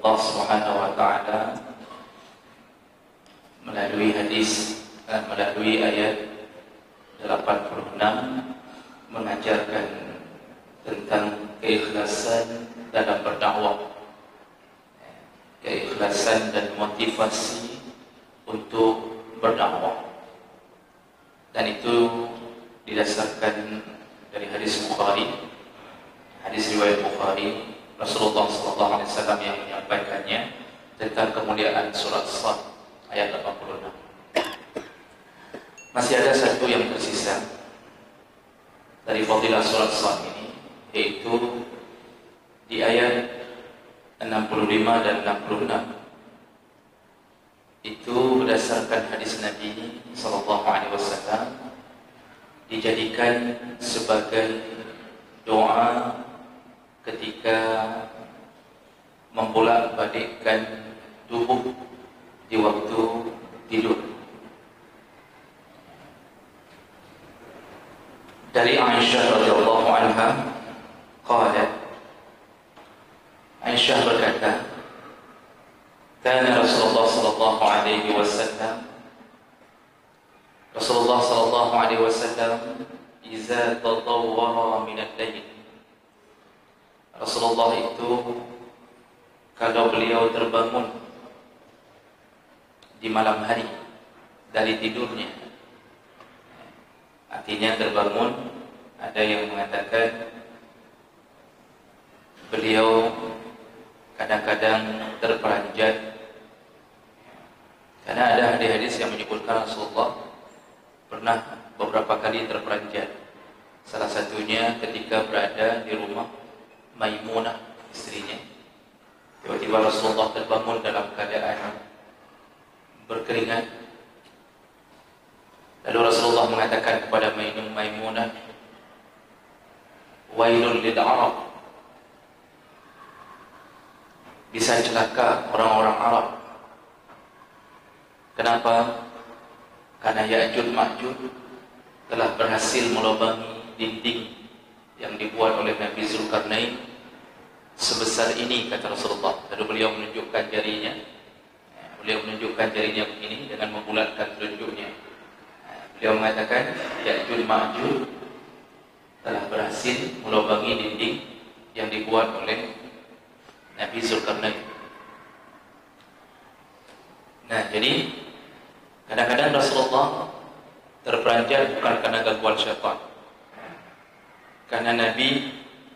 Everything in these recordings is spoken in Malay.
Allah Subhanahu wa taala melalui melalui ayat 86 mengajarkan tentang keikhlasan dalam berdakwah, keikhlasan dan motivasi untuk berdakwah. Dan itu didasarkan dari hadis Bukhari, hadis riwayat Bukhari, Rasulullah SAW yang menyampaikannya tentang kemuliaan surat Sad ayat 86. Masih ada satu yang tersisa dari fadilah surat Sad ini, yaitu di ayat 65 dan 66. Itu berdasarkan hadis Nabi SAW dijadikan sebagai doa ketika membolak-balikkan tubuh di waktu tidur. Dari Aisyah radhiyallahu anha qalat, Aisyah berkata, kana Rasulullah sallallahu alaihi wasallam iza tadawwara min al-layl. Rasulullah itu kalau beliau terbangun di malam hari dari tidurnya, artinya terbangun, ada yang mengatakan beliau kadang-kadang terperanjat, karena ada hadis-hadis yang menyebutkan Rasulullah pernah beberapa kali terperanjat. Salah satunya ketika berada di rumah Maimunah, istrinya. Tiba-tiba Rasulullah terbangun dalam keadaan berkeringat. Lalu Rasulullah mengatakan kepada Maimunah, wailul lil Arab, bisa celaka orang-orang Arab. Kenapa? Karena Ya'juj Ma'juj telah berhasil melubangi dinding yang dibuat oleh Nabi Zulkarnain sebesar ini, kata Rasulullah. Lalu beliau menunjukkan jarinya. Beliau menunjukkan jarinya begini dengan membulatkan telunjuknya. Beliau mengatakan Ya'juj Ma'juj telah berhasil melubangi dinding yang dibuat oleh Nabi Zulkarnain. Nah, jadi kadang-kadang Rasulullah terperanjat bukan karena gangguan syaitan, karena Nabi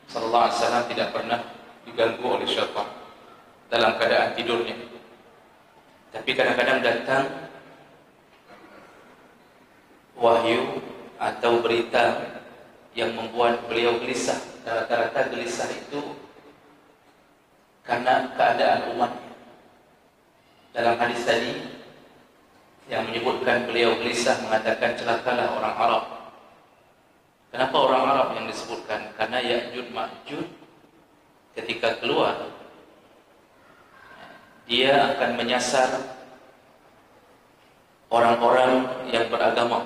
SAW tidak pernah diganggu oleh syaitan dalam keadaan tidurnya. Tapi kadang-kadang datang wahyu atau berita yang membuat beliau gelisah. Rata-rata gelisah itu karena keadaan umatnya. Dalam hadis tadi yang menyebutkan beliau gelisah, mengatakan celakalah orang Arab. Kenapa orang Arab yang disebutkan? Karena Ya'juj Ma'juj ketika keluar, dia akan menyasar orang-orang yang beragama,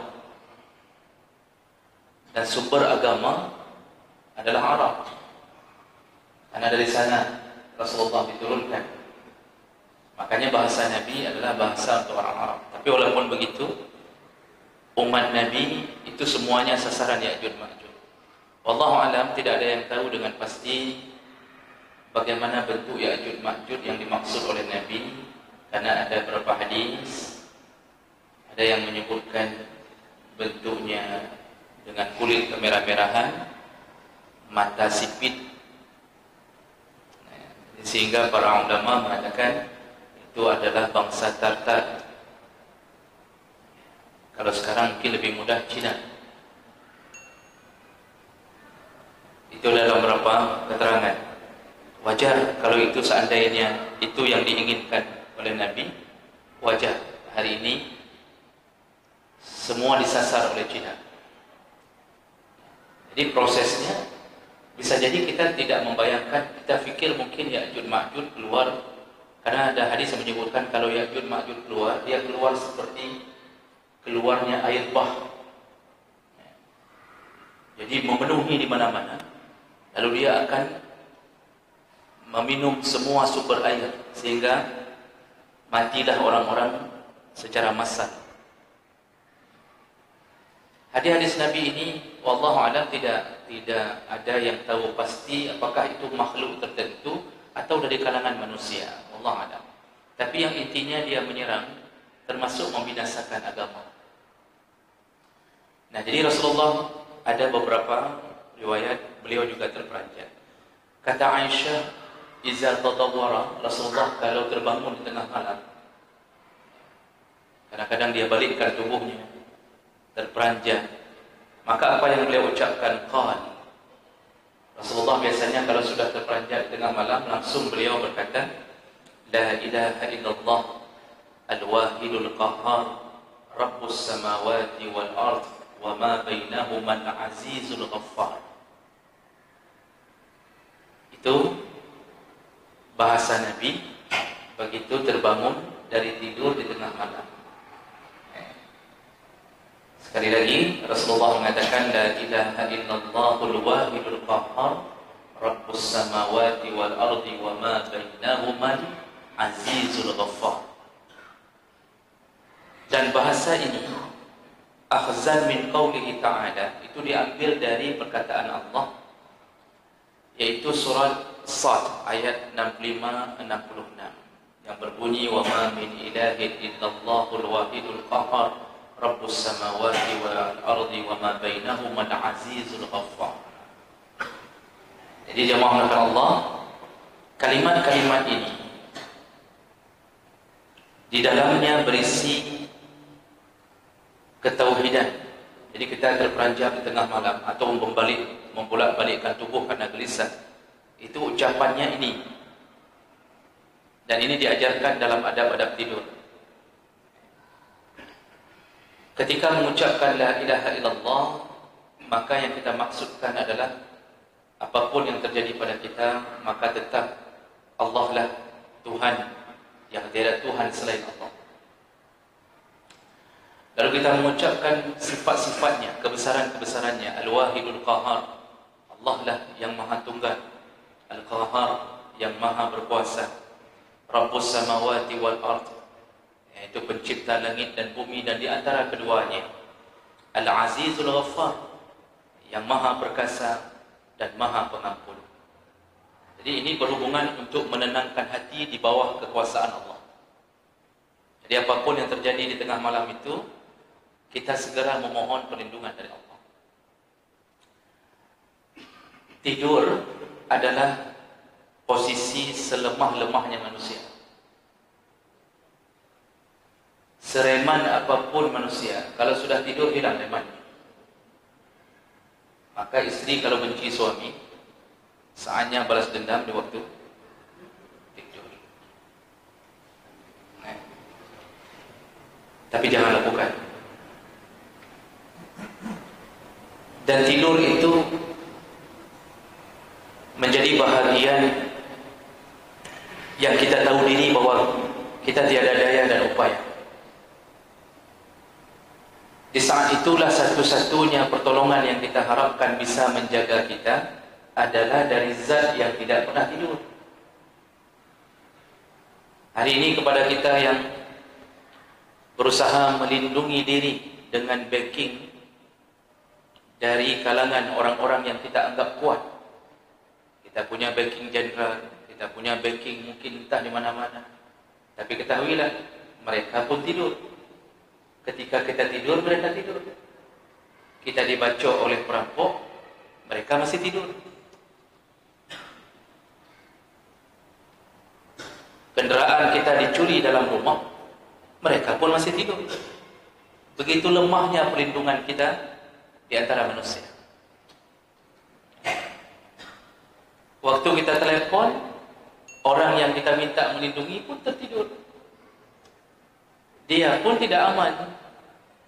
dan sumber agama adalah Arab, karena dari sana Rasulullah diturunkan. Makanya bahasa Nabi adalah bahasa untuk orang Arab. Tapi walaupun begitu, umat Nabi itu semuanya sasaran Ya'juj Ma'juj. Wallahu alam, tidak ada yang tahu dengan pasti bagaimana bentuk Ya'juj Ma'juj yang dimaksud oleh Nabi, karena ada beberapa hadis, ada yang menyebutkan bentuknya dengan kulit kemerah-merahan, mata sipit, sehingga para ulama mengatakan itu adalah bangsa Tartar. Kalau sekarang mungkin lebih mudah Cina. Itu dalam beberapa keterangan. Wajar kalau itu seandainya itu yang diinginkan oleh Nabi, wajar. Hari ini semua disasar oleh Cina. Jadi prosesnya bisa jadi kita tidak membayangkan, kita fikir mungkin Ya'juj Ma'juj keluar, karena ada hadis yang menyebutkan kalau Ya'juj Ma'juj keluar, dia keluar seperti keluarnya air bah. Jadi memenuhi di mana-mana. Lalu dia akan meminum semua sumber air sehingga matilah orang-orang secara massal. Hadis-hadis Nabi ini wallahu alam tidak ada yang tahu pasti apakah itu makhluk tertentu atau dari kalangan manusia, wallahu alam. Tapi yang intinya dia menyerang termasuk membinasakan agama. Nah, jadi Rasulullah ada beberapa riwayat beliau juga terperanjat. Kata Aisyah, "Iza tadawwara," Rasulullah kalau terbangun di tengah malam, kadang-kadang dia balikkan tubuhnya, terperanjat. Maka apa yang beliau ucapkan? Qal. Rasulullah biasanya kalau sudah terperanjat di tengah malam, langsung beliau berkata, "La ilaha illallah al-wahidul qahhar, rabbus samawati wal ard, wa ma bainahuma al-azizul ghaffar." Itu bahasa Nabi begitu terbangun dari tidur di tengah malam. Sekali lagi Rasulullah mengatakan, "La ilaha illallahul wahidul qahhar, rabbus samawati wal ardi wa ma bainahuma al-azizul ghaffar." Dan bahasa ini akhzan min qawlihi ta'ala, itu diambil dari perkataan Allah, yaitu surat Sad ayat 65-66 yang berbunyi, "Wa ma min ilahin illallahul wahidul qahhar, rabbus samawati wal ardi wa ma bainahuma al-azizul ghaffar." Jadi jemaah Allah, kalimat-kalimat ini di dalamnya berisi ketauhidan. Jadi kita terperanjat di tengah malam atau membolak-balikkan tubuh karena gelisah, itu ucapannya ini. Dan ini diajarkan dalam adab-adab tidur. Ketika mengucapkan la ilaha illallah, maka yang kita maksudkan adalah apapun yang terjadi pada kita, maka tetap Allah lah Tuhan, yang tiada Tuhan selain Allah. Lalu kita mengucapkan sifat-sifatnya, kebesaran-kebesarannya. Al-Wahidul Qahar, Allah lah yang maha tunggal. Al-Qahar, yang maha berkuasa. Rabbus samawati wal ard, yaitu pencipta langit dan bumi dan di antara keduanya. Al-Azizul Ghaffar, yang maha perkasa dan maha pengampun. Jadi ini berhubungan untuk menenangkan hati di bawah kekuasaan Allah. Jadi apapun yang terjadi di tengah malam itu, kita segera memohon perlindungan dari Allah. Tidur adalah posisi selemah-lemahnya manusia. Sereman apapun manusia, kalau sudah tidur hilang remannya. Maka istri kalau benci suami, saatnya balas dendam di waktu tidur. Tapi jangan lakukan. Dan tidur itu menjadi bahagian yang kita tahu diri bahwa kita tiada daya dan upaya. Di saat itulah satu-satunya pertolongan yang kita harapkan bisa menjaga kita adalah dari zat yang tidak pernah tidur. Hari ini kepada kita yang berusaha melindungi diri dengan backing dari kalangan orang-orang yang kita anggap kuat. Kita punya backing jenderal, kita punya backing mungkin entah di mana-mana. Tapi ketahuilah, mereka pun tidur. Ketika kita tidur, mereka tidur. Kita dibacok oleh perampok, mereka masih tidur. Kenderaan kita dicuri dalam rumah, mereka pun masih tidur. Begitu lemahnya perlindungan kita di antara manusia. Waktu kita telepon, orang yang kita minta melindungi pun tertidur. Dia pun tidak aman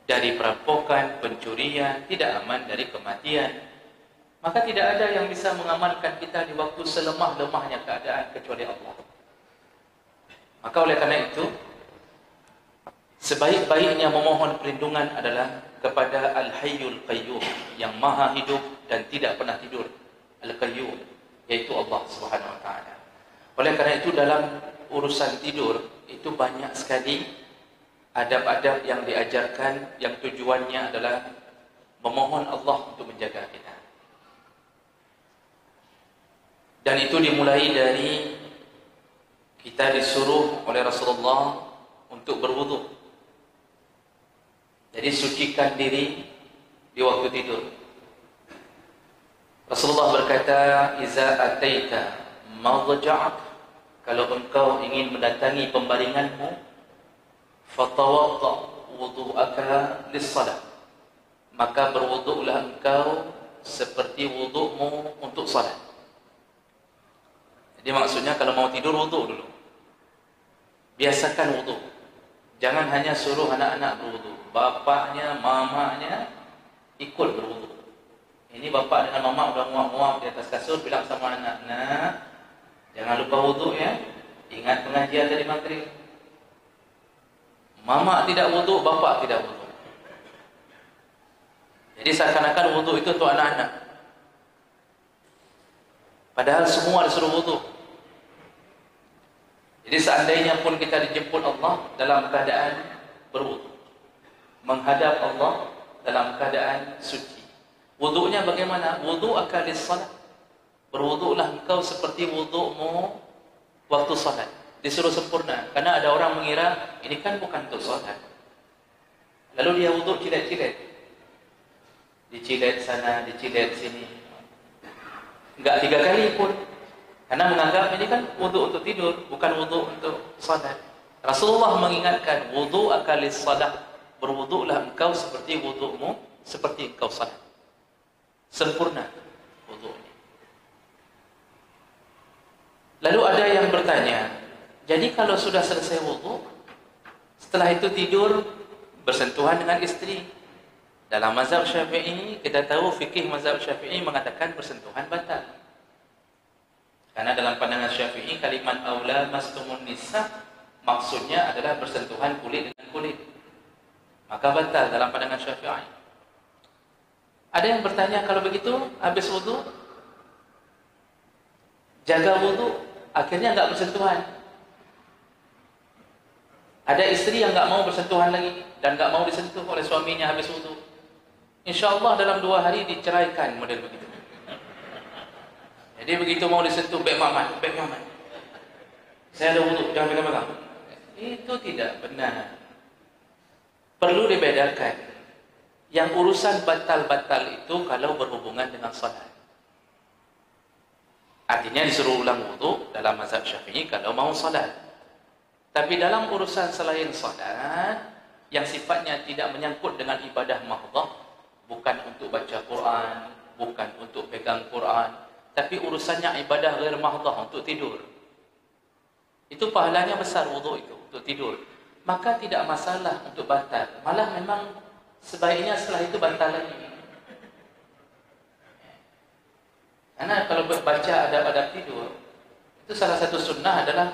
dari perampokan, pencurian, tidak aman dari kematian. Maka tidak ada yang bisa mengamankan kita di waktu selemah-lemahnya keadaan kecuali Allah. Maka oleh karena itu, sebaik-baiknya memohon perlindungan adalah kepada Al-Hayyul Qayyum, yang maha hidup dan tidak pernah tidur. Al-Qayyum, yaitu Allah Subhanahu wa ta'ala. Oleh karena itu dalam urusan tidur itu banyak sekali adab-adab yang diajarkan yang tujuannya adalah memohon Allah untuk menjaga kita. Dan itu dimulai dari kita disuruh oleh Rasulullah untuk berwudu. Jadi sucikan diri di waktu tidur. Rasulullah berkata, "Iza ataita madja'ak," kalau engkau ingin mendatangi pembaringanmu, fatawadda wudu'aka lis-shalah, maka berwudu'lah engkau seperti wudu'mu untuk salat. Jadi maksudnya kalau mau tidur wudu' dulu. Biasakan wudu'. Jangan hanya suruh anak-anak berwudu'. Bapaknya, mamanya ikut berwudu'. Ini bapak dengan mama udah muak-muak di atas kasur, bilang sama anak, "Nak, jangan lupa wudu' ya. Ingat pengajian tadi maghrib." Mama tidak wudu', bapak tidak wudu'. Jadi seakan-akan wudu' itu untuk anak-anak. Padahal semua disuruh wudu'. Jadi seandainya pun kita dijemput Allah dalam keadaan berwudu', menghadap Allah dalam keadaan suci. Wudu'nya bagaimana? Wudu'aka lis-shalah. Berwudu'lah engkau seperti wudu'mu waktu salat. Disuruh sempurna. Karena ada orang mengira ini kan bukan untuk salat. Lalu dia wudu' cilet-cilet. Dicilet sana, dicilet sini. Enggak 3 kali pun. Karena menganggap ini kan wudu untuk tidur, bukan wudu untuk salat. Rasulullah mengingatkan, wudu'aka lis-shalah. Berwudu'lah engkau seperti wudu'mu, seperti engkau salat. Sempurna wudu'nya. Lalu ada yang bertanya, jadi kalau sudah selesai wudu, setelah itu tidur bersentuhan dengan istri. Dalam mazhab Syafi'i, kita tahu fikih mazhab Syafi'i mengatakan bersentuhan batal. Karena dalam pandangan Syafi'i, kalimat aula mastumun nisa maksudnya adalah bersentuhan kulit dengan kulit. Maka batal dalam pandangan Syafi'i. Ada yang bertanya, kalau begitu habis wudu, jaga wudu, akhirnya enggak bersentuhan. Ada istri yang enggak mau bersentuhan lagi dan enggak mau disentuh oleh suaminya habis wudu. InsyaAllah dalam 2 hari diceraikan model begitu. Jadi begitu mau disentuh, baik mamat. Saya ada wudu, jangan pegang-pegang. Itu tidak benar. Perlu dibedakan. Yang urusan batal-batal itu kalau berhubungan dengan salat. Artinya disuruh ulang wudu dalam mazhab Syafi'i kalau mau salat. Tapi dalam urusan selain salat yang sifatnya tidak menyangkut dengan ibadah mahdhah, bukan untuk baca Quran, bukan untuk pegang Quran, tapi urusannya ibadah ghair mahdhah, untuk tidur. Itu pahalanya besar wudu itu, untuk tidur. Maka tidak masalah untuk batal. Malah memang sebaiknya setelah itu batal lagi. Karena kalau baca adab-adab tidur, itu salah satu sunnah adalah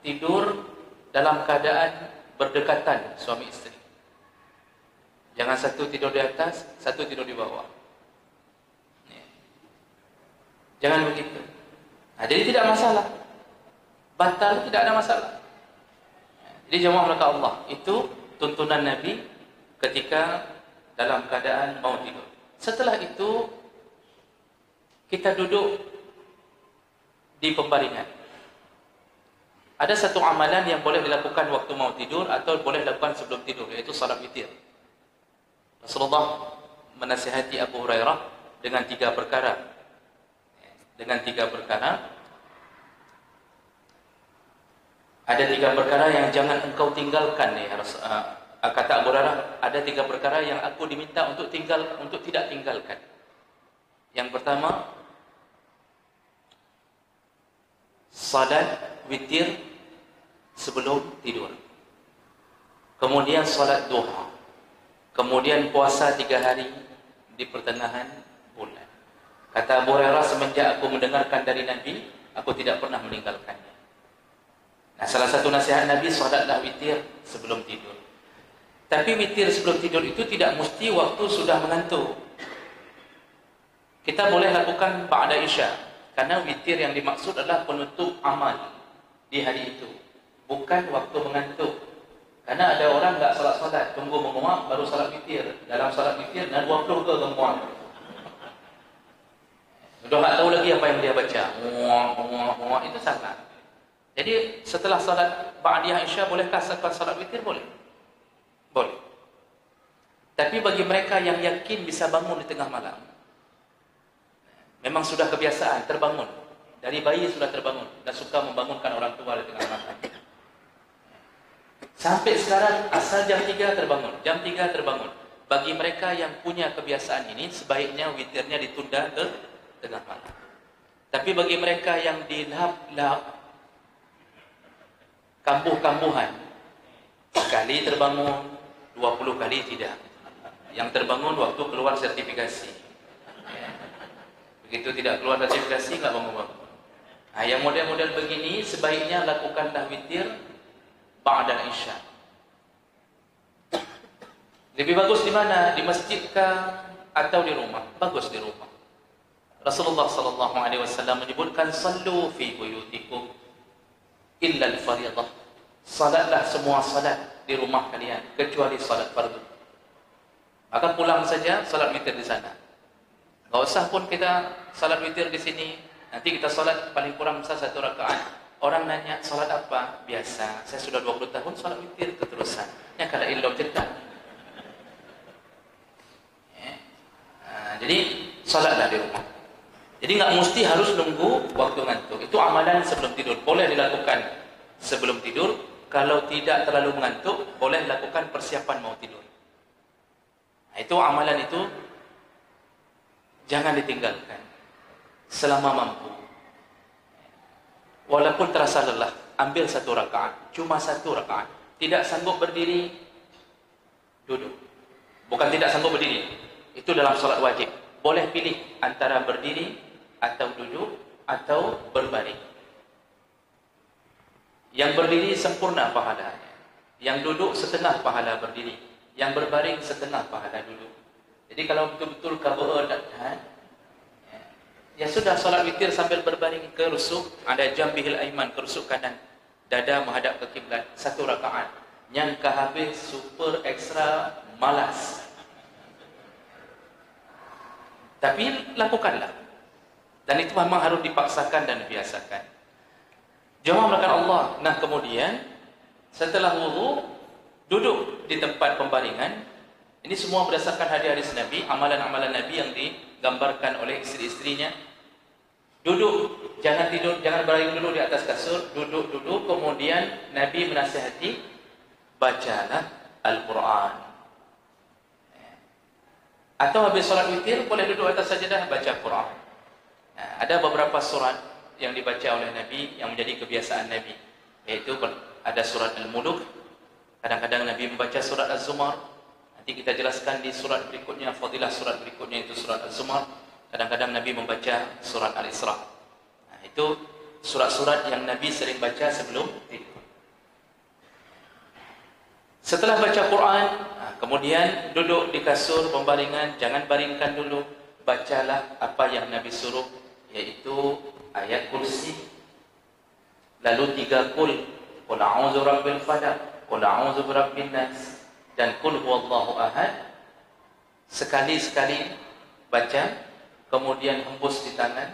tidur dalam keadaan berdekatan suami istri. Jangan satu tidur di atas, satu tidur di bawah. Jangan begitu. Nah, jadi tidak masalah. Batal tidak ada masalah. Jadi jemaah maka Allah, itu tuntunan Nabi ketika dalam keadaan mau tidur. Setelah itu kita duduk di pembaringan. Ada satu amalan yang boleh dilakukan waktu mau tidur atau boleh dilakukan sebelum tidur, yaitu salat witir. Rasulullah menasihati Abu Hurairah dengan 3 perkara. Dengan 3 perkara. Ada 3 perkara yang jangan engkau tinggalkan ya kata Abu Hurairah, ada 3 perkara yang aku diminta untuk tidak tinggalkan. Yang pertama, salat witir sebelum tidur. Kemudian salat duha. Kemudian puasa 3 hari di pertengahan bulan. Kata Abu Hurairah, semenjak aku mendengarkan dari Nabi, aku tidak pernah meninggalkannya. Nah, salah satu nasihat Nabi, salatlah witir sebelum tidur. Tapi witir sebelum tidur itu tidak mesti waktu sudah mengantuk. Kita boleh lakukan ba'da isya, karena witir yang dimaksud adalah penutup amal. di hari itu, bukan waktu mengantuk. Karena ada orang enggak salat-salat, tunggu menguap baru salat witir. Dalam salat witir dan 20 ke menguap. Sudah enggak tahu lagi apa yang dia baca. Menguap itu salah. Jadi setelah salat ba'diyah Isya bolehkah selepas salat witir? Boleh. Boleh. Tapi bagi mereka yang yakin bisa bangun di tengah malam, memang sudah kebiasaan terbangun. Dari bayi sudah terbangun dan suka membangunkan orang tua di tengah malam. Sampai sekarang asal jam 3 terbangun, jam 3 terbangun. Bagi mereka yang punya kebiasaan ini, sebaiknya witirnya ditunda ke tengah malam. Tapi bagi mereka yang di lap-lap kambuh-kambuhan, sekali terbangun, 20 kali tidak. Yang terbangun waktu keluar sertifikasi. Begitu tidak keluar sertifikasi, enggak bangun-bangun. Nah, yang model-model begini sebaiknya lakukanlah witir ba'da Isya. Lebih bagus di mana? Di masjid kah atau di rumah? Bagus di rumah. Rasulullah sallallahu alaihi wasallam menyebutkan sallu fi buyutikum illa al-fardhah. Salatlah semua salat di rumah kalian kecuali salat fardu. Maka pulang saja salat witir di sana. Enggak usah pun kita salat witir di sini. Nanti kita salat paling kurang bisa 1 rakaat. Orang nanya, salat apa? Biasa, saya sudah 20 tahun salat witir keterusan. Ya kada ilmu cetak. Jadi salatlah di rumah. Jadi enggak mesti harus nunggu waktu ngantuk. Itu amalan sebelum tidur. Boleh dilakukan sebelum tidur. Kalau tidak terlalu mengantuk, boleh lakukan persiapan mau tidur. Nah, itu amalan itu jangan ditinggalkan selama mampu. Walaupun terasa lelah, ambil 1 rakaat, cuma 1 rakaat. Tidak sanggup berdiri, duduk. Bukan tidak sanggup berdiri, itu dalam solat wajib. Boleh pilih antara berdiri atau duduk atau berbaring. Yang berdiri sempurna pahalanya, yang duduk setengah pahala berdiri, yang berbaring setengah pahala duduk. Jadi kalau betul-betul keberadaan, ya sudah solat witir sambil berbaring ke rusuk, ada jambihil aiman ke rusuk kanan, dada menghadap ke kiblat, 1 rakaat. Yang habis super ekstra malas. Tapi lakukanlah. Dan itu memang harus dipaksakan dan dibiasakan. Jemaah melakukan Allah. Nah kemudian setelah wudu, duduk di tempat pembaringan. Ini semua berdasarkan hadis-hadis Nabi, amalan-amalan Nabi yang digambarkan oleh isteri-istrinya. Duduk, jangan tidur, jangan berbaring dulu di atas kasur. Duduk, kemudian Nabi menasihati, bacalah Al-Quran. Atau habis solat witir, boleh duduk atas sajadah, baca Quran. Nah, ada beberapa surat yang dibaca oleh Nabi yang menjadi kebiasaan Nabi, yaitu ada surat Al-Muluk. Kadang-kadang Nabi membaca surat Az-Zumar. Nanti kita jelaskan di surat berikutnya, fadilah surat berikutnya itu surat Az-Zumar. Kadang-kadang Nabi membaca surat Al-Isra. Nah, itu surat-surat yang Nabi sering baca sebelum tidur. Setelah baca Quran, kemudian duduk di kasur pembaringan, jangan baringkan dulu. Bacalah apa yang Nabi suruh, yaitu ayat kursi. Lalu 3 kul. Qul a'udzu birabbil falaq, qul a'udzu birabbin nas, dan qul huwallahu ahad. Sekali-sekali baca, kemudian hembus di tangan,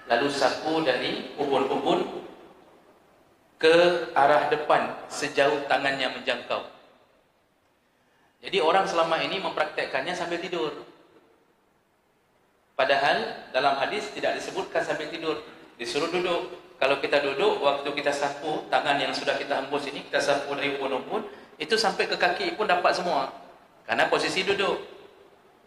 lalu sapu dari ubun-ubun ke arah depan sejauh tangannya menjangkau. Jadi orang selama ini mempraktekkannya sambil tidur. Padahal dalam hadis tidak disebutkan sambil tidur, disuruh duduk. Kalau kita duduk, waktu kita sapu tangan yang sudah kita hembus ini, kita sapu dari ubun-ubun, itu sampai ke kaki pun dapat semua. Karena posisi duduk.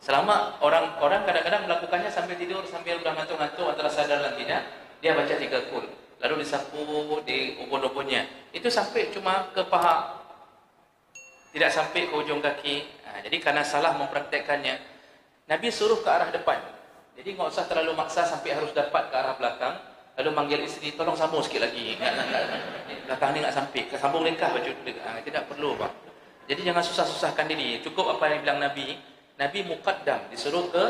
Selama orang kadang-kadang melakukannya sambil tidur, sambil sudah ngantuk-ngantuk antara sadar dan tidak, dia baca 3 kul. Lalu disapu di ubun-ubunnya. Itu sampai cuma ke paha, tidak sampai ke ujung kaki. Nah, jadi karena salah mempraktekkannya, Nabi suruh ke arah depan. Jadi nggak usah terlalu maksa sampai harus dapat ke arah belakang. Lalu manggil istri, tolong sambung sikit lagi. Belakang ni nggak sampai, sambung lengkah baju. Tidak perlu, Pak. Jadi jangan susah-susahkan diri. Cukup apa yang bilang Nabi. Nabi muqaddam, disuruh ke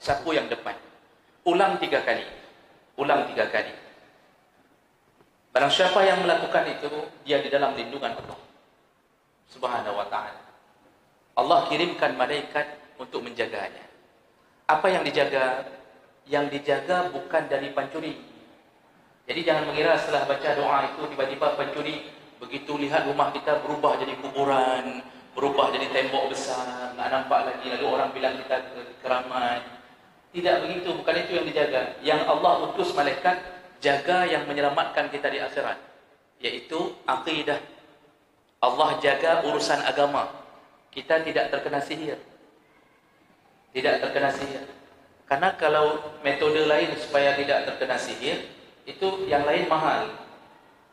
sapu yang depan. Ulang 3 kali. Ulang 3 kali. Barang siapa yang melakukan itu, dia di dalam lindungan Allah Subhanahu wa ta'ala. Allah kirimkan malaikat untuk menjaganya. Apa yang dijaga? Yang dijaga bukan dari pencuri. Jadi jangan mengira setelah baca doa itu tiba-tiba pencuri begitu lihat rumah kita berubah jadi kuburan, berubah jadi tembok besar, nggak nampak lagi, lalu orang bilang kita keramat. Tidak begitu, bukan itu yang dijaga. Yang Allah utus malaikat jaga yang menyelamatkan kita di akhirat, yaitu akidah. Allah jaga urusan agama. Kita tidak terkena sihir. Tidak terkena sihir. Karena kalau metode lain supaya tidak terkena sihir, itu yang lain mahal.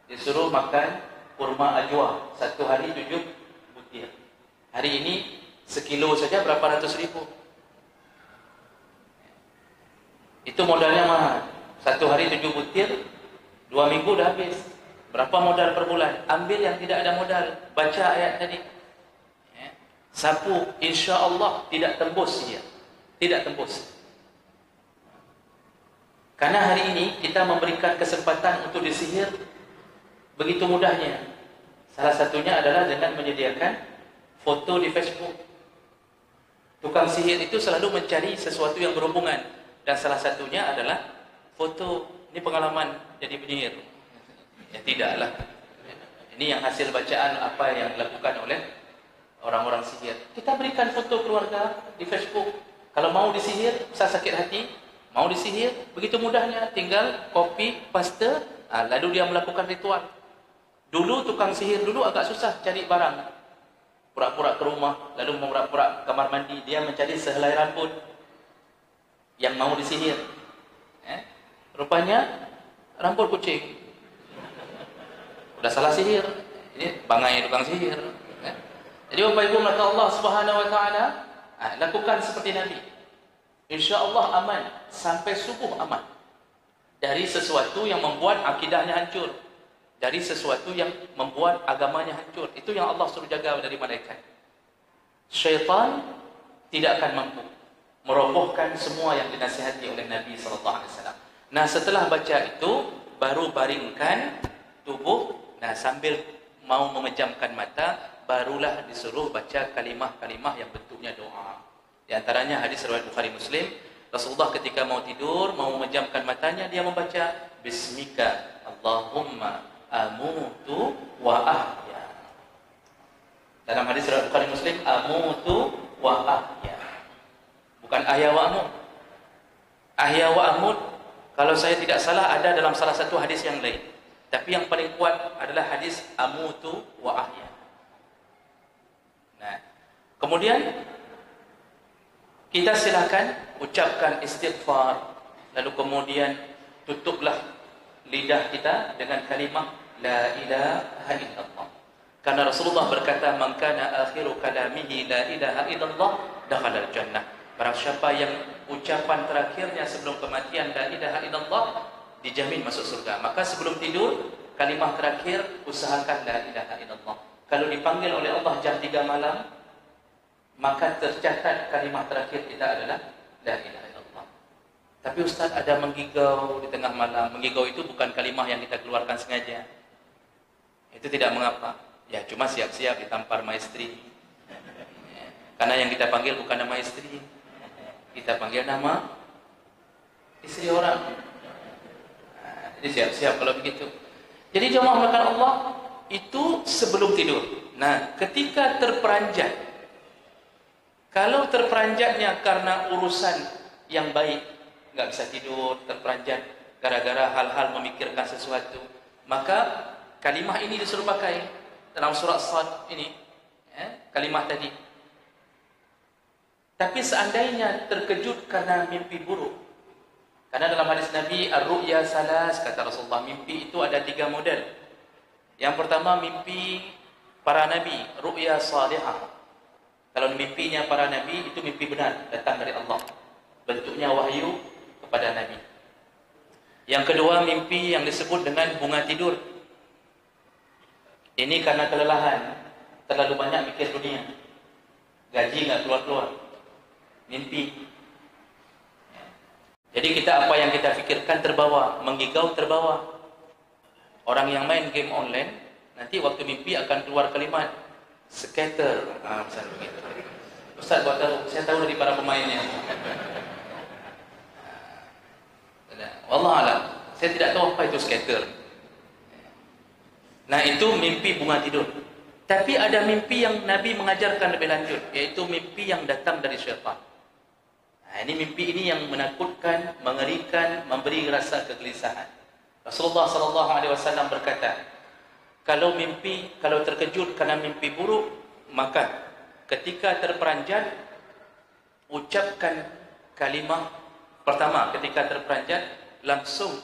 Disuruh makan kurma ajwa 1 hari 7 butir. Hari ini sekilo saja berapa ratus ribu. Itu modalnya mahal. 1 hari 7 butir, 2 minggu dah habis. Berapa modal per bulan? Ambil yang tidak ada modal. Baca ayat tadi. Sapu, insya Allah tidak tembus dia. Tidak tembus. Karena hari ini kita memberikan kesempatan untuk disihir begitu mudahnya. Salah satunya adalah dengan menyediakan foto di Facebook. Tukang sihir itu selalu mencari sesuatu yang berhubungan. Dan salah satunya adalah foto. Ini pengalaman jadi penyihir. Ya tidaklah. Ini yang hasil bacaan apa yang dilakukan oleh orang-orang sihir. Kita berikan foto keluarga di Facebook. Kalau mau disihir, saya sakit hati. Mau disihir, begitu mudahnya. Tinggal copy, paste, lalu dia melakukan ritual. Dulu tukang sihir dulu agak susah cari barang. Pura-pura ke rumah, lalu pura-pura kamar mandi. Dia mencari sehelai rambut yang mau disihir. Rupanya rambut kucing. Udah salah sihir. Ini bangai tukang sihir. Jadi Bapak Ibu maka Allah Subhanahu wa taala lakukan seperti Nabi. InsyaAllah aman sampai subuh aman dari sesuatu yang membuat akidahnya hancur, dari sesuatu yang membuat agamanya hancur. Itu yang Allah suruh jaga dari malaikat. Syaitan tidak akan mampu merobohkan semua yang dinasihati oleh Nabi SAW. Nah setelah baca itu baru baringkan tubuh. Nah sambil mau memejamkan mata, barulah disuruh baca kalimah-kalimah yang bentuknya doa. Di antaranya hadis riwayat Bukhari Muslim, Rasulullah ketika mau tidur, mau memejamkan matanya, dia membaca Bismika Allahumma amutu wa ahya. Dalam hadis riwayat Bukhari Muslim, amutu wa ahya. Bukan ahya wa amut. Ahya wa amut, kalau saya tidak salah ada dalam salah satu hadis yang lain. Tapi yang paling kuat adalah hadis amutu wa ahya. Nah, kemudian kita silakan ucapkan istighfar, lalu kemudian tutuplah lidah kita dengan kalimah la ilaha illallah. Karena Rasulullah berkata, "Man kana akhiru kalamihi la ilaha illallah dakhala al-jannah." Barang siapa yang ucapan terakhirnya sebelum kematian la ilaha illallah, dijamin masuk surga. Maka sebelum tidur, kalimah terakhir usahakan la ilaha illallah. Kalau dipanggil oleh Allah jam 3 malam, maka tercatat kalimah terakhir kita adalah la ilaha illallah. Tapi Ustaz ada menggigau di tengah malam. Menggigau itu bukan kalimah yang kita keluarkan sengaja. Itu tidak mengapa. Ya cuma siap-siap ditampar maestri. Karena yang kita panggil bukan nama istri. Kita panggil nama istri orang. Jadi siap-siap kalau begitu. Jadi jemaah makan Allah itu sebelum tidur. Nah, ketika terperanjat, kalau terperanjatnya karena urusan yang baik, nggak bisa tidur, terperanjat gara-gara hal-hal memikirkan sesuatu, maka kalimah ini disuruh pakai dalam surat Sad ini, kalimah tadi. Tapi seandainya terkejut karena mimpi buruk, karena dalam hadis Nabi ar-ru'ya salas, kata Rasulullah, mimpi itu ada 3 model. Yang pertama mimpi para nabi, ru'ya salihah. Kalau mimpinya para nabi itu mimpi benar, datang dari Allah. Bentuknya wahyu kepada nabi. Yang kedua mimpi yang disebut dengan bunga tidur. Ini karena kelelahan, terlalu banyak mikir dunia. Gaji nggak keluar-keluar. Mimpi. Jadi kita apa yang kita fikirkan terbawa, menggigau terbawa. Orang yang main game online, nanti waktu mimpi akan keluar kalimat scatter, misalnya begitu. Ustaz buat tahu, saya tahu dari para pemainnya. Wallahualam, saya tidak tahu apa itu scatter. Nah, itu mimpi bunga tidur. Tapi ada mimpi yang Nabi mengajarkan lebih lanjut, yaitu mimpi yang datang dari syaitan. Nah, ini mimpi ini yang menakutkan, mengerikan, memberi rasa kegelisahan. Rasulullah SAW berkata, kalau terkejut karena mimpi buruk, maka ketika terperanjat, ucapkan kalimat pertama. Ketika terperanjat, langsung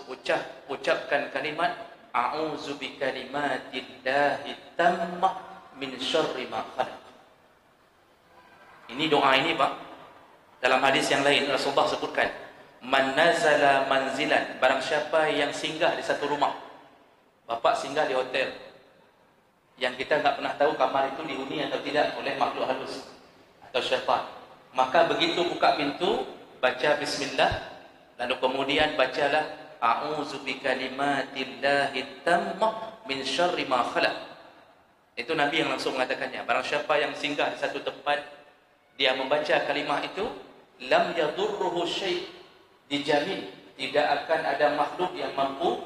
ucapkan kalimat a'udzu bikalimatillahi tammah min syarri ma khalaq. Ini doa ini, Pak. Dalam hadis yang lain Rasulullah sebutkan, man nazala manzilan, barang siapa yang singgah di satu rumah. Bapak singgah di hotel yang kita enggak pernah tahu kamar itu dihuni atau tidak oleh makhluk halus atau syaitan. Maka begitu buka pintu, baca bismillah, lalu kemudian bacalah a'udzu bikalimatillahi tammah min syarri ma khalaq. Itu Nabi yang langsung mengatakannya. Barang siapa yang singgah di satu tempat, dia membaca kalimah itu, lam yadurruhu syai', dijamin tidak akan ada makhluk yang mampu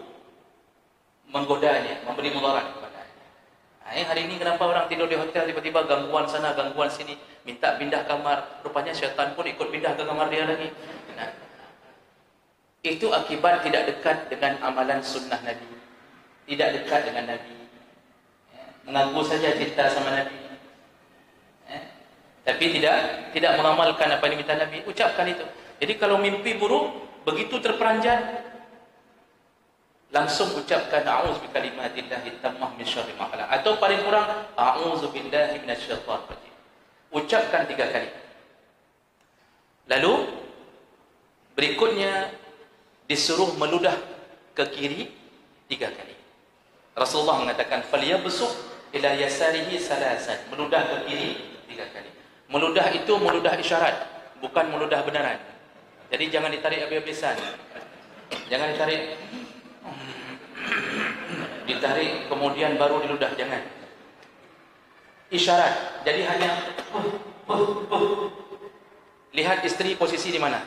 menggodanya, memberi mudarat kepadanya. Nah, hari ini kenapa orang tidur di hotel tiba-tiba gangguan sana, gangguan sini, minta pindah kamar, rupanya syaitan pun ikut pindah ke kamar dia lagi. Nah, itu akibat tidak dekat dengan amalan sunnah Nabi, tidak dekat dengan Nabi, mengaku saja cinta sama Nabi, tapi tidak mengamalkan apa yang diminta Nabi. Ucapkan itu. Jadi kalau mimpi buruk, begitu terperanjat, langsung ucapkan a'udzu bikalimatillahi tammah min syarri ma khalaq, atau paling kurang a'udzu billahi minasyaitonir rajim. Ucapkan 3 kali. Lalu berikutnya disuruh meludah ke kiri 3 kali. Rasulullah mengatakan falyabsuq ila yasarihi salasan, meludah ke kiri 3 kali. Meludah itu meludah isyarat, bukan meludah benaran. Jadi jangan ditarik habis-habisan. Jangan ditarik kemudian baru diludah, jangan. Isyarat. Jadi hanya lihat istri posisi di mana.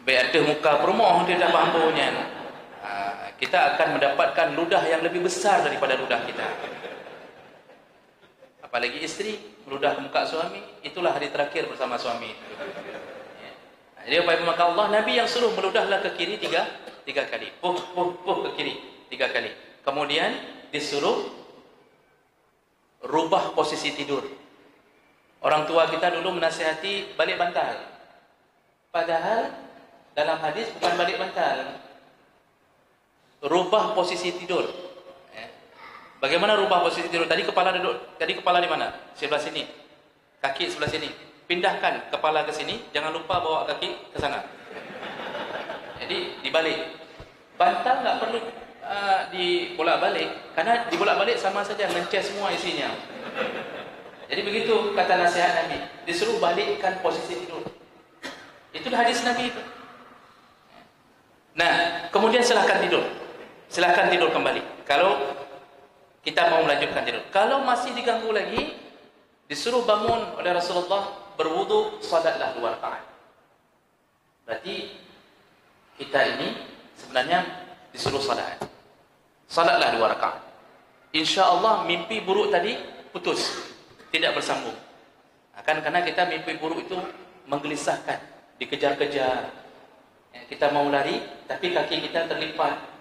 Berada muka perumoh dia dah bambunya. Kita akan mendapatkan ludah yang lebih besar daripada ludah kita. Apalagi istri meludah ke muka suami, itulah hari terakhir bersama suami. Jadi apa yang maka Allah, Nabi yang suruh meludahlah ke kiri 3 kali. Puh ke kiri 3 kali. Kemudian disuruh rubah posisi tidur. Orang tua kita dulu menasihati balik bantal. Padahal dalam hadis bukan balik bantal. Rubah posisi tidur. Bagaimana rubah posisi tidur? Tadi kepala di mana? Sebelah sini. Kaki sebelah sini. Pindahkan kepala ke sini, jangan lupa bawa kaki ke sana. Jadi dibalik. Bantal enggak perlu dibolak-balik, karena dibolak-balik sama saja ngeces semua isinya. Jadi begitu kata nasihat Nabi, disuruh balikkan posisi tidur. Itulah hadis Nabi itu. Nah, kemudian silahkan tidur. Silahkan tidur kembali. Kalau kita mau melanjutkan tidur. Kalau masih diganggu lagi, disuruh bangun oleh Rasulullah, berwudu, salatlah 2 rakaat. Berarti kita ini sebenarnya disuruh salat. Salatlah 2 rakaat. Insya-Allah mimpi buruk tadi putus, tidak bersambung. Karena kita mimpi buruk itu menggelisahkan, dikejar-kejar. Kita mau lari, tapi kaki kita terlipat.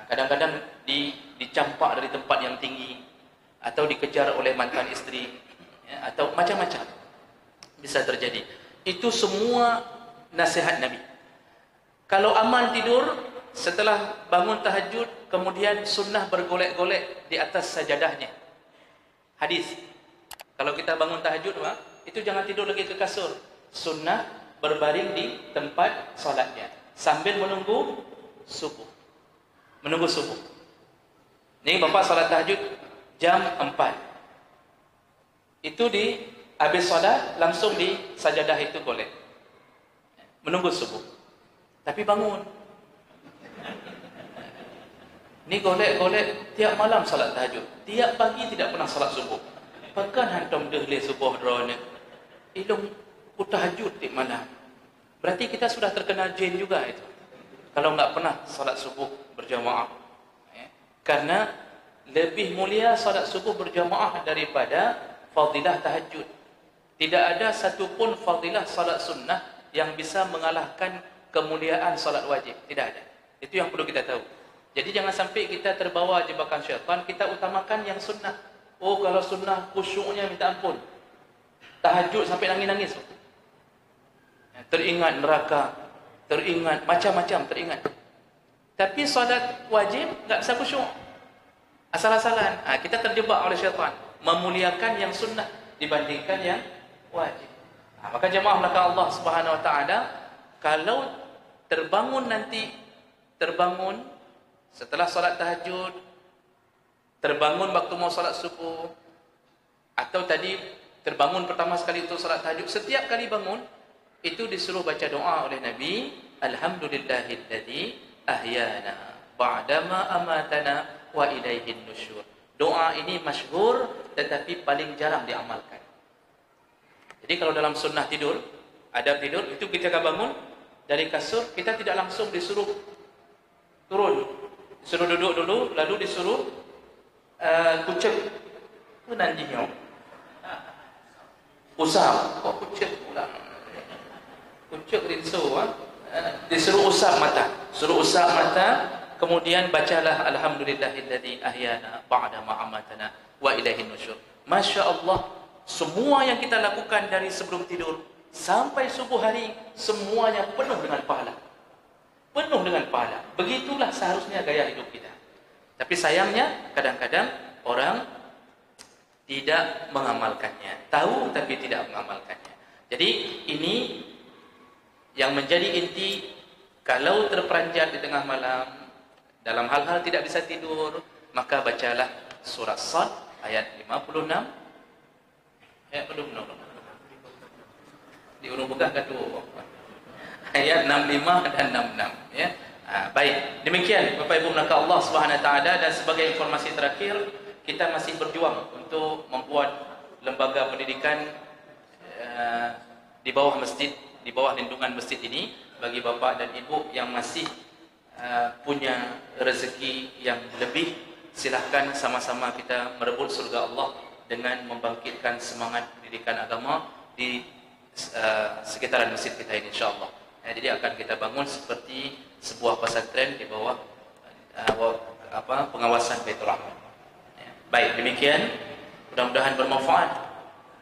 Kadang-kadang dicampak dari tempat yang tinggi, atau dikejar oleh mantan istri, atau macam-macam bisa terjadi. Itu semua nasihat Nabi. Kalau amal tidur, setelah bangun tahajud, kemudian sunnah bergolek-golek di atas sajadahnya. Hadis. Kalau kita bangun tahajud, itu jangan tidur lagi ke kasur. Sunnah berbaring di tempat salatnya sambil menunggu subuh. Menunggu subuh. Ini bapak salat tahajud jam 4. Itu habis salat langsung di sajadah itu golek. Menunggu subuh. Tapi bangun. Ni golek tiap malam salat tahajud, tiap pagi tidak pernah salat subuh. Pekan hantam dehlih subuh drone. Ilung tahajud tiap malam. Berarti kita sudah terkena jin juga itu. Kalau enggak pernah salat subuh berjamaah. Karena lebih mulia salat subuh berjamaah daripada fadilah tahajud. Tidak ada satupun fadilah salat sunnah yang bisa mengalahkan kemuliaan salat wajib. Tidak ada. Itu yang perlu kita tahu. Jadi jangan sampai kita terbawa jebakan syaitan, kita utamakan yang sunnah. Oh, kalau sunnah khusyuknya minta ampun. Tahajud sampai nangis-nangis. Teringat neraka, teringat macam-macam teringat. Tapi salat wajib tak bisa khusyuk. Asal-asalan. Kita terjebak oleh syaitan, memuliakan yang sunnah dibandingkan yang wajib. Maka jemaah belakang Allah Subhanahu wa taala, kalau terbangun setelah salat tahajud, terbangun waktu mau salat subuh, atau tadi terbangun pertama sekali untuk salat tahajud, setiap kali bangun itu disuruh baca doa oleh Nabi, alhamdulillahilladzi ahyana ba'dama amatana wa ilaihin nusyur. Doa ini masyhur tetapi paling jarang diamalkan. Jadi kalau dalam sunnah tidur, adab tidur, itu kita bangun dari kasur, kita tidak langsung disuruh turun. Disuruh duduk dulu, lalu disuruh kucek. Itu nanjinya. Usap. Kok kucek pula? Kucek rinso. Disuruh usap mata. Suruh usap mata, kemudian bacalah alhamdulillahilladzi ahyana ba'da ma amatana wa ilaihin nusyur. Masya Allah, semua yang kita lakukan dari sebelum tidur sampai subuh hari, semuanya penuh dengan pahala. Penuh dengan pahala. Begitulah seharusnya gaya hidup kita. Tapi sayangnya kadang-kadang orang tidak mengamalkannya. Tahu tapi tidak mengamalkannya. Jadi ini yang menjadi inti. Kalau terperanjat di tengah malam dalam hal-hal tidak bisa tidur, maka bacalah surah Sad ayat 56. Belum. Diurung buka kedua. Ayat 65 dan 66 ya. Baik, demikian Bapak Ibu belakang Allah Subhanahu wa taala, dan sebagai informasi terakhir, kita masih berjuang untuk membuat lembaga pendidikan di bawah masjid, di bawah lindungan masjid ini bagi bapak dan ibu yang masih punya rezeki yang lebih. Silahkan sama-sama kita merebut surga Allah dengan membangkitkan semangat pendidikan agama di sekitaran masjid kita ini, insyaallah. Jadi akan kita bangun seperti sebuah pesantren di bawah pengawasan Baitur Rahman. Baik, demikian. Mudah-mudahan bermanfaat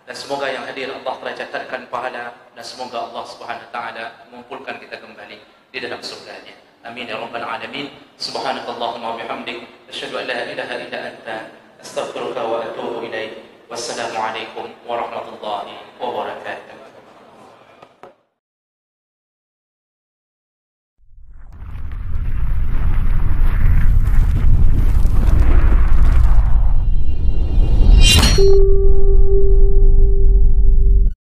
dan semoga yang hadir Allah telah catatkan pahala, dan semoga Allah Subhanahu wa taala mengumpulkan kita kembali di dalam surga-Nya. Amin ya rabbal alamin. Subhanakallahumma wa bihamdik, asyhadu an la ilaha illa anta, astaghfiruka wa atubu ilaik. Wassalamu alaikum warahmatullahi wabarakatuh.